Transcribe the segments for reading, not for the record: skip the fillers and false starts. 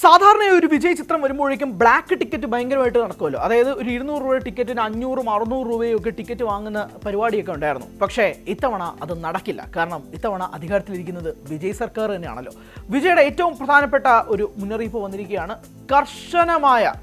സാധാരണ ഒരു വിജയ് ചിത്രം വരുമ്പോഴേക്കും ബ്ലാക്ക് ടിക്കറ്റ് ഭയങ്കരമായിട്ട് നടക്കുമല്ലോ. അതായത് ഒരു 200 രൂപ ടിക്കറ്റിന് 500-600 രൂപയൊക്കെ ടിക്കറ്റ് വാങ്ങുന്ന പരിപാടിയൊക്കെ ഉണ്ടായിരുന്നു. പക്ഷേ ഇത്തവണ അത് നടക്കില്ല. കാരണം ഇത്തവണ അധികാരത്തിലിരിക്കുന്നത് വിജയ് സർക്കാർ തന്നെയാണല്ലോ. വിജയുടെ ഏറ്റവും പ്രധാനപ്പെട്ട ഒരു മുന്നറിയിപ്പ് വന്നിരിക്കുകയാണ്. കർശനമായ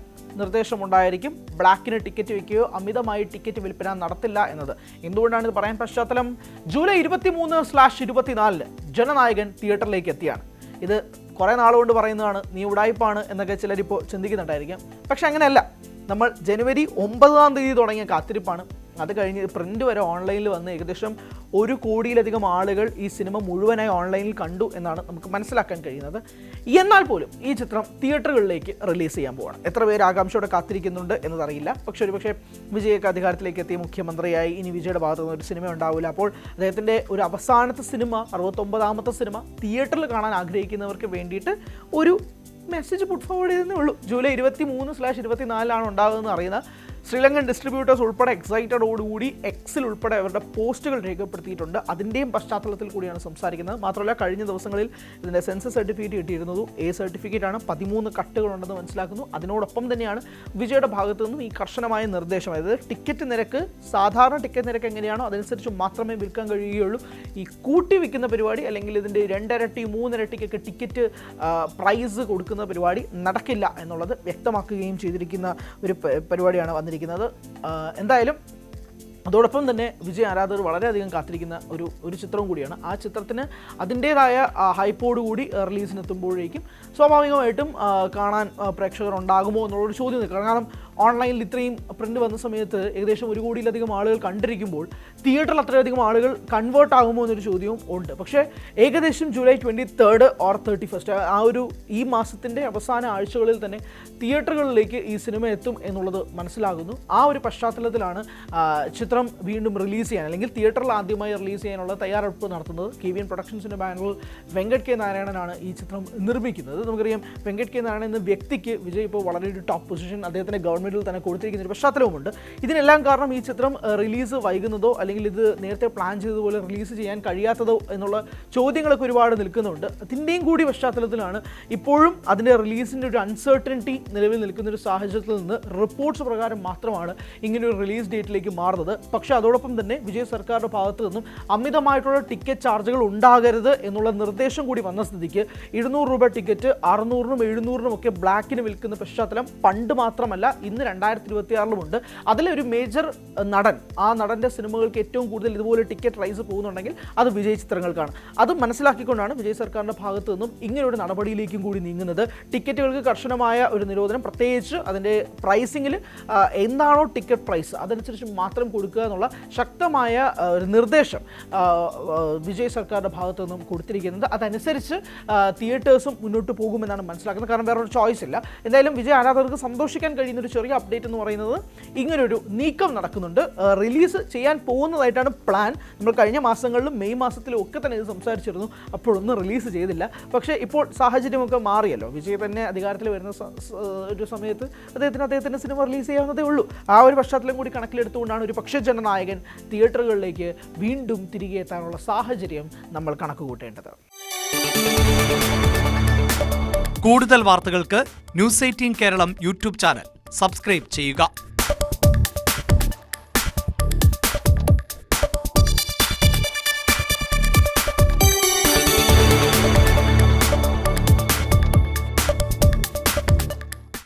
നിർദ്ദേശമുണ്ടായിരിക്കും. ബ്ലാക്കിന് ടിക്കറ്റ് വയ്ക്കുകയോ അമിതമായി ടിക്കറ്റ് വിൽപ്പന നടത്തില്ല എന്നത്. എന്തുകൊണ്ടാണ് ഇത് പറയാൻ പശ്ചാത്തലം? ജൂലൈ 23/24 ജനനായകൻ തിയേറ്ററിലേക്ക് എത്തിയാണ്. ഇത് കുറേ നാളുകൊണ്ട് പറയുന്നതാണ്, നീ ഉടായിപ്പാണ് എന്നൊക്കെ ചിലരിപ്പോൾ ചിന്തിക്കുന്നുണ്ടായിരിക്കാം. പക്ഷെ അങ്ങനെയല്ല. നമ്മൾ ജനുവരി 9 തുടങ്ങിയ കാത്തിരിപ്പാണ്. അത് കഴിഞ്ഞ് പ്രിൻ്റ് വരെ ഓൺലൈനിൽ വന്ന് ഏകദേശം 1 കോടിയിലധികം ആളുകൾ ഈ സിനിമ മുഴുവനായി ഓൺലൈനിൽ കണ്ടു എന്നാണ് നമുക്ക് മനസ്സിലാക്കാൻ കഴിയുന്നത്. എന്നാൽ പോലും ഈ ചിത്രം തിയേറ്ററുകളിലേക്ക് റിലീസ് ചെയ്യാൻ പോവാണ്. എത്ര പേര് ആകാംക്ഷയോടെ കാത്തിരിക്കുന്നുണ്ട് എന്നതറിയില്ല. പക്ഷേ ഒരുപക്ഷെ വിജയൊക്കെ അധികാരത്തിലേക്ക് എത്തിയ മുഖ്യമന്ത്രിയായി ഇനി വിജയുടെ ഭാഗത്തു നിന്ന് ഒരു സിനിമ ഉണ്ടാവില്ല. അപ്പോൾ അദ്ദേഹത്തിൻ്റെ ഒരു അവസാനത്തെ സിനിമ, 69ാമത്തെ സിനിമ തിയേറ്ററിൽ കാണാൻ ആഗ്രഹിക്കുന്നവർക്ക് വേണ്ടിയിട്ട് ഒരു മെസ്സേജ് പുട്ട് ഫോർവേഡ് ചെയ്തേ ഉള്ളൂ. ജൂലൈ 23/24 ഉണ്ടാകുമെന്ന് അറിയുന്ന ശ്രീലങ്കൻ ഡിസ്ട്രിബ്യൂട്ടേഴ്സ് ഉൾപ്പെടെ എക്സൈറ്റഡോടുകൂടി എക്സിൽ ഉൾപ്പെടെ അവരുടെ പോസ്റ്റുകൾ രേഖപ്പെടുത്തിയിട്ടുണ്ട്. അതിൻ്റെയും പശ്ചാത്തലത്തിൽ കൂടിയാണ് സംസാരിക്കുന്നത്. മാത്രമല്ല കഴിഞ്ഞ ദിവസങ്ങളിൽ ഇതിൻ്റെ സെൻസസ് സർട്ടിഫിക്കറ്റ് കിട്ടിയിരുന്നത് A സർട്ടിഫിക്കറ്റാണ്. 13 കട്ടുകളുണ്ടെന്ന് മനസ്സിലാക്കുന്നു. അതിനോടൊപ്പം തന്നെയാണ് വിജയുടെ ഭാഗത്തു നിന്നും ഈ കർശനമായ നിർദ്ദേശം. അതായത് ടിക്കറ്റ് നിരക്ക്, സാധാരണ ടിക്കറ്റ് നിരക്ക് എങ്ങനെയാണോ അതനുസരിച്ച് മാത്രമേ വിൽക്കാൻ കഴിയുകയുള്ളൂ. ഈ കൂട്ടി വിൽക്കുന്ന പരിപാടി അല്ലെങ്കിൽ ഇതിൻ്റെ 2 ഇരട്ടി 3 ഇരട്ടിക്കൊക്കെ ടിക്കറ്റ് പ്രൈസ് കൊടുക്കുന്ന പരിപാടി നടക്കില്ല എന്നുള്ളത് വ്യക്തമാക്കുകയും ചെയ്തിരിക്കുന്ന ഒരു പരിപാടിയാണ് വന്നിരിക്കുന്നത്. എന്തായാലും അതോടൊപ്പം തന്നെ വിജയ് ആരാധകർ വളരെയധികം കാത്തിരിക്കുന്ന ഒരു ചിത്രവും കൂടിയാണ്. ആ ചിത്രത്തിന് അതിൻ്റേതായ ഹൈപ്പോടുകൂടി റിലീസിനെത്തുമ്പോഴേക്കും സ്വാഭാവികമായിട്ടും കാണാൻ പ്രേക്ഷകർ ഉണ്ടാകുമോ എന്നുള്ളൊരു ചോദ്യം നിൽക്കണം. കാരണം ഓൺലൈനിൽ ഇത്രയും പ്രിൻ്റ് വന്ന സമയത്ത് ഏകദേശം 1 കോടിയിലധികം ആളുകൾ കണ്ടിരിക്കുമ്പോൾ തിയേറ്ററിൽ അത്രയധികം ആളുകൾ കൺവേർട്ട് ആകുമോ എന്നൊരു ചോദ്യവും ഉണ്ട്. പക്ഷേ ഏകദേശം ജൂലൈ 23 or 31 ഈ മാസത്തിൻ്റെ അവസാന ആഴ്ചകളിൽ തന്നെ തിയേറ്ററുകളിലേക്ക് ഈ സിനിമ എത്തും എന്നുള്ളത് മനസ്സിലാകുന്നു. ആ ഒരു പശ്ചാത്തലത്തിലാണ് ചിത്രം വീണ്ടും റിലീസ് ചെയ്യാൻ അല്ലെങ്കിൽ തിയേറ്ററിൽ ആദ്യമായി റിലീസ് ചെയ്യാനുള്ള തയ്യാറെടുപ്പ് നടത്തുന്നത്. KVN പ്രൊഡക്ഷൻസിൻ്റെ ബാനറിൽ വെങ്കട് K നാരായണനാണ് ഈ ചിത്രം നിർമ്മിക്കുന്നത്. നമുക്കറിയാം വെങ്കട് K നാരായണൻ എന്ന വ്യക്തിക്ക് വിജയ് ഇപ്പോൾ വളരെ ഒരു ടോപ്പ് പൊസിഷൻ അദ്ദേഹത്തിൻ്റെ ഗവൺമെൻറ്റിൽ തന്നെ കൊടുത്തിരിക്കുന്ന ഒരു പശ്ചാത്തലവുമുണ്ട്. ഇതിനെല്ലാം കാരണം ഈ ചിത്രം റിലീസ് വൈകുന്നതോ അല്ലെങ്കിൽ ഇത് നേരത്തെ പ്ലാൻ ചെയ്തതുപോലെ റിലീസ് ചെയ്യാൻ കഴിയാത്തതോ എന്നുള്ള ചോദ്യങ്ങളൊക്കെ ഒരുപാട് നിൽക്കുന്നുണ്ട്. അതിൻ്റെയും കൂടി പശ്ചാത്തലത്തിലാണ് ഇപ്പോഴും അതിൻ്റെ റിലീസിൻ്റെ ഒരു അൺസർട്ടനിറ്റി നിലവിൽ നിൽക്കുന്ന ഒരു സാഹചര്യത്തിൽ നിന്ന് റിപ്പോർട്ട്സ് പ്രകാരം മാത്രമാണ് ഇങ്ങനൊരു റിലീസ് ഡേറ്റിലേക്ക് മാറുന്നത്. പക്ഷേ അതോടൊപ്പം തന്നെ വിജയ് സർക്കാരിൻ്റെ ഭാഗത്തു നിന്നും അമിതമായിട്ടുള്ള ടിക്കറ്റ് ചാർജുകൾ ഉണ്ടാകരുത് എന്നുള്ള നിർദ്ദേശം കൂടി വന്ന സ്ഥിതിക്ക് 200 രൂപ ടിക്കറ്റ് 600-നും 700-നും ഒക്കെ ബ്ലാക്കിന് വിൽക്കുന്ന പശ്ചാത്തലം പണ്ട് മാത്രമല്ല ഇന്ന് 2026-ലുമുണ്ട്. അതിലൊരു മേജർ നടൻ, ആ നടൻ്റെ സിനിമകൾക്ക് ഏറ്റവും കൂടുതൽ ഇതുപോലെ ടിക്കറ്റ് പ്രൈസ് പോകുന്നുണ്ടെങ്കിൽ അത് വിജയ് ചിത്രങ്ങൾക്കാണ്. അത് മനസ്സിലാക്കിക്കൊണ്ടാണ് വിജയ് സർക്കാരിൻ്റെ ഭാഗത്തു നിന്നും ഇങ്ങനൊരു നടപടിയിലേക്കും കൂടി നീങ്ങുന്നത്. ടിക്കറ്റുകൾക്ക് കർശനമായ ഒരു നിരോധനം, പ്രത്യേകിച്ച് അതിൻ്റെ പ്രൈസിങ്ങിൽ എന്താണോ ടിക്കറ്റ് പ്രൈസ് അതനുസരിച്ച് മാത്രം കൊടുക്കുക എന്നുള്ള ശക്തമായ ഒരു നിർദ്ദേശം വിജയ് സർക്കാരിൻ്റെ ഭാഗത്തു നിന്നും കൊടുത്തിരിക്കുന്നത്. അതനുസരിച്ച് തിയേറ്റേഴ്സും മുന്നോട്ട് പോകുമെന്നാണ് മനസ്സിലാക്കുന്നത്. കാരണം വേറൊരു ചോയ്സ് ഇല്ല. എന്തായാലും വിജയ് ആരാധകർക്ക് സന്തോഷിക്കാൻ കഴിയുന്ന ഒരു ചെറിയ അപ്ഡേറ്റ് എന്ന് പറയുന്നത് ഇങ്ങനൊരു നീക്കം നടക്കുന്നുണ്ട്. റിലീസ് ചെയ്യാൻ പോകുന്നതായിട്ടാണ് പ്ലാൻ. നമ്മൾ കഴിഞ്ഞ മാസങ്ങളിലും മെയ് മാസത്തിലും ഒക്കെ തന്നെ ഇത് സംസാരിച്ചിരുന്നു. അപ്പോഴൊന്നും റിലീസ് ചെയ്തില്ല. പക്ഷേ ഇപ്പോൾ സാഹചര്യമൊക്കെ മാറിയല്ലോ. വിജയ് തന്നെ അധികാരത്തിൽ വരുന്ന ഒരു സമയത്ത് അദ്ദേഹത്തിൻ്റെ സിനിമ റിലീസ് ചെയ്യാവുന്നതേ ഉള്ളൂ. ആ ഒരു പശ്ചാത്തലം കൂടി കണക്കിലെടുത്തുകൊണ്ടാണ് ഒരു പക്ഷേ ജനനായകൻ തിയേറ്ററുകളിലേക്ക് വീണ്ടും തിരികെ എത്താനുള്ള സാഹചര്യം നമ്മൾ കണക്കുകൂട്ടേണ്ടത്. കൂടുതൽ വാർത്തകൾക്ക് News 18 Keralam YouTube channel subscribe ചെയ്യുക.